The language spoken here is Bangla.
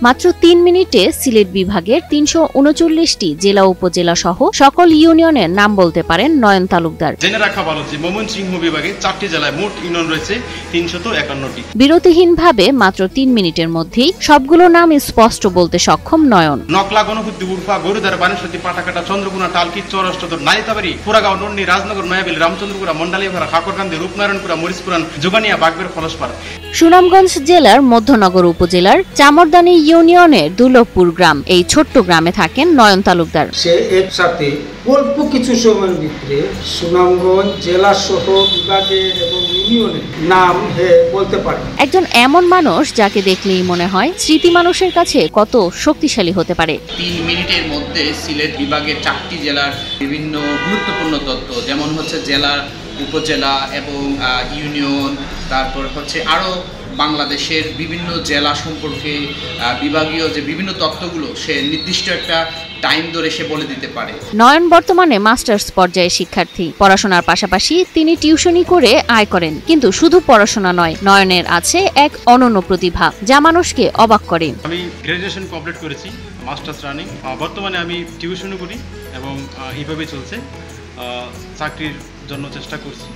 মাত্র ৩ মিনিটে সিলেট বিভাগের ৩৩৯টি জেলা উপজেলা সহ সকল ইউনিয়নের নাম বলতে পারেন নয়ন তালুকদার। জেনে রাখা ভালো যে ময়মনসিংহ বিভাগে ৪টি জেলায় মোট ইউনিয়ন রয়েছে ৩৫১টি। বিরতিহীনভাবে মাত্র ৩ মিনিটের মধ্যেই সবগুলো নাম স্পষ্ট বলতে সক্ষম নয়ন। নকলা, গণপতি, উরফা, গরুদার, বানেশ্বতী, পাটাকাটা, চন্দ্রগুনা, টালকি, চরষ্টদর, নালিতাবাড়ি, পুরাগাঁও, নন্ডি, রাজনগর, নয়াবিল, রামচন্দ্রপুরা, মন্ডালীপাড়া, খাকরকান্দি, রূপনারায়ণপুরা, মরিচপুরান, যোগানিয়া, বাগবের, ফলসপাড়া। সুনামগঞ্জ জেলার মধ্যনগর উপজেলার চামরদানি ইউনিয়নের দুর্লভপুর গ্রাম। এই ছোট্ট গ্রামে থাকেন নয়ন তালুকদার। সে একসাথে অল্প কিছু সময়ের ভিতরে সুনামগঞ্জ জেলা সহ বিভাগের এবং ইউনিয়নের নাম বলতে পারে। একজন এমন মানুষ যাকে দেখলেই মনে হয় স্মৃতি মানুষের কাছে কত শক্তিশালী হতে পারে। ৩ মিনিটের মধ্যে সিলেট বিভাগের 4টি জেলার বিভিন্ন গুরুত্বপূর্ণ তথ্য, যেমন হচ্ছে জেলার, উপজেলা এবং ইউনিয়ন, তারপর হচ্ছে আরও বাংলাদেশের বিভিন্ন জেলা সম্পর্কে বিভাগীয় যে বিভিন্ন তথ্যগুলো সে নির্দিষ্ট একটা টাইম ধরে সে বলে দিতে পারে। নয়ন বর্তমানে মাস্টার্স পর্যায়ে শিক্ষার্থী। পড়াশোনার পাশাপাশি তিনি টিউশনি করে আয় করেন। কিন্তু শুধু পড়াশোনা নয়, নয়নের আছে এক অনন্য প্রতিভা যা মানুষকে অবাক করে। আমি গ্র্যাজুয়েশন কমপ্লিট করেছি, মাস্টার্স রানিং। বর্তমানে আমি টিউশনও করি এবং এইভাবে চলছে। চাকরির জন্য চেষ্টা করছি।